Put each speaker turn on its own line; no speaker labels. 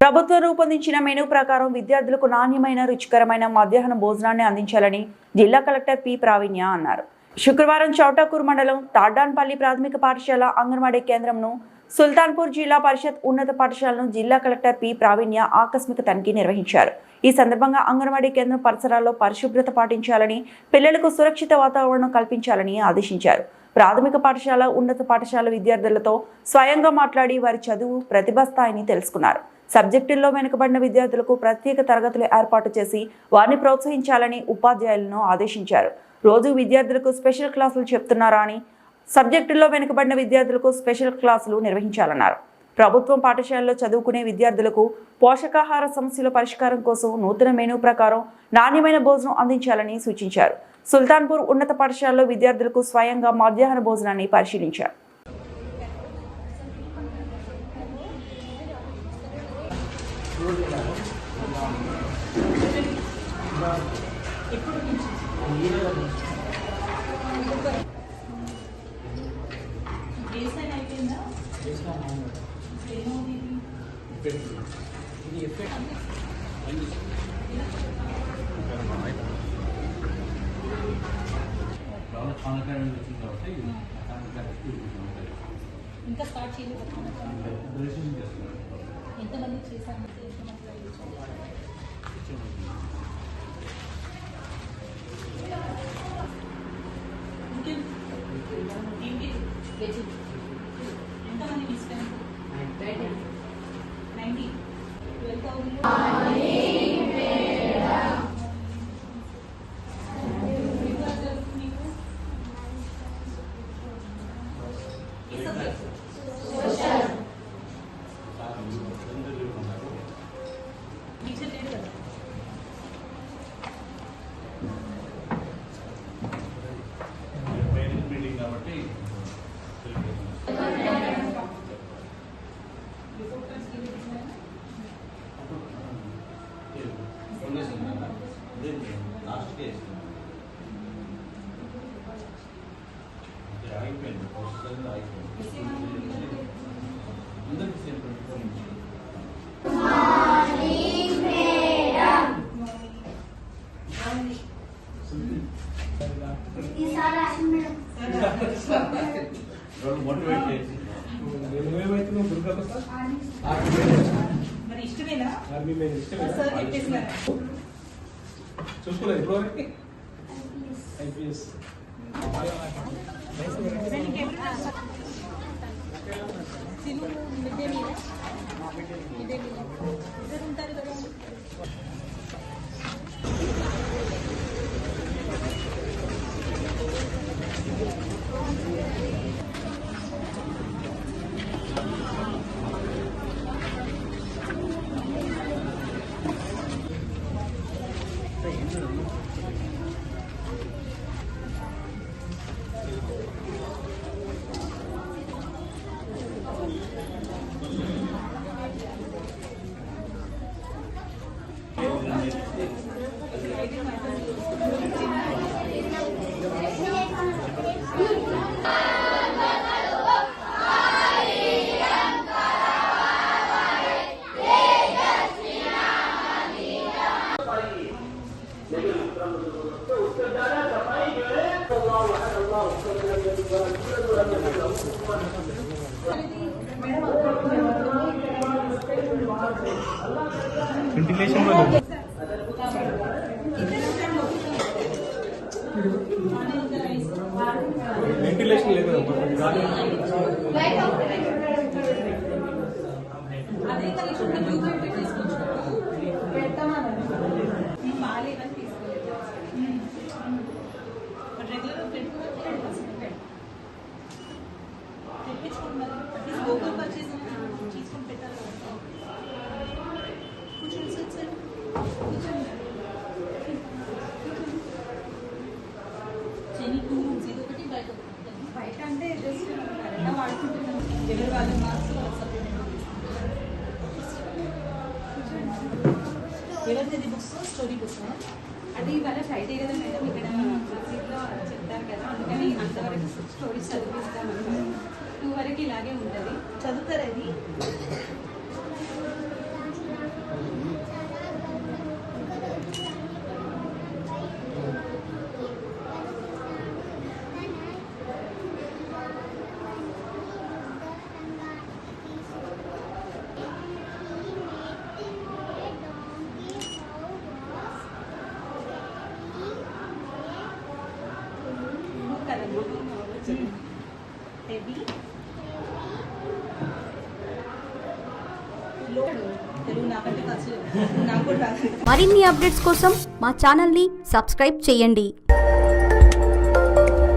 ప్రభుత్వం రూపొందించిన మెనూ ప్రకారం విద్యార్థులకు నాణ్యమైన రుచికరమైన మధ్యాహ్న భోజనాన్ని అందించాలని జిల్లా కలెక్టర్ పి ప్రావీణ్య అన్నారు. శుక్రవారం చౌటాకూర్ మండలం తాడ్డాన్పల్లి ప్రాథమిక పాఠశాల అంగన్వాడీ కేంద్రంను, సుల్తాన్పూర్ జిల్లా పరిషత్ ఉన్నత పాఠశాలను జిల్లా కలెక్టర్ పి ప్రావీణ్య ఆకస్మిక తనిఖీ నిర్వహించారు. ఈ సందర్భంగా అంగన్వాడీ కేంద్రం పరిసరాల్లో పరిశుభ్రత పాటించాలని, పిల్లలకు సురక్షిత వాతావరణం కల్పించాలని ఆదేశించారు. ప్రాథమిక పాఠశాల, ఉన్నత పాఠశాల విద్యార్థులతో స్వయంగా మాట్లాడి వారి చదువు, ప్రతిభా స్థాయిని తెలుసుకున్నారు. సబ్జెక్టుల్లో వెనుకబడిన విద్యార్థులకు ప్రత్యేక తరగతులు ఏర్పాటు చేసి వారిని ప్రోత్సహించాలని ఉపాధ్యాయులను ఆదేశించారు. రోజు విద్యార్థులకు స్పెషల్ క్లాసులు చెప్తున్నారా అని, సబ్జెక్టుల్లో వెనుకబడిన విద్యార్థులకు స్పెషల్ క్లాసులు నిర్వహించాలన్నారు. ప్రభుత్వం పాఠశాలలో చదువుకునే విద్యార్థులకు పోషకాహార సమస్యల పరిష్కారం కోసం నూతన మెనూ ప్రకారం నాణ్యమైన భోజనం అందించాలని సూచించారు. సుల్తాన్పూర్ ఉన్నత పాఠశాలలో విద్యార్థులకు స్వయంగా మధ్యాహ్న భోజనాన్ని పరిశీలించారు.
ఇంకా స్టార్ట్ చేయలేదు. ఎంతమంది చేశాను? ఎంతమంది తీసుకెళ్ళి 90 మరి ఇష్టమేనా?
చూసుకోలేదు ఇప్పుడు ఐపీఎస్
ఉంటారు కదా. వెంటిలేషన్ లేదు. అదే కనీసం బాగాలేదని తీసుకోలేదు. రెగ్యులర్ తెప్పించుకుంటున్నారు. లోకల్ పర్చేస్ తీసుకొని పెట్టాలి. కూర్చోండి సార్, సార్ కూర్చోండి. ఒకటి బయట అంటే జస్ట్ ఎలా వాడుకుంటున్నాం. ఎవరి వాళ్ళ మార్క్స్ ఎవరిది బుక్స్? Story books. అది ఇవాళ ఫ్రైడే కదా మేడం, ఇక్కడ మసీద్లో చెప్తారు కదా, అందుకని అంతవరకు స్టోరీస్ చదివిస్తామన్నమాట. 2 వరకు ఇలాగే ఉంటుంది. చదువుతారు అది తెలుగు నాకంటే కాదు నాకు కూడా రాదు.
మరిన్ని అప్డేట్స్ కోసం మా ఛానల్ని సబ్స్క్రైబ్ చేయండి.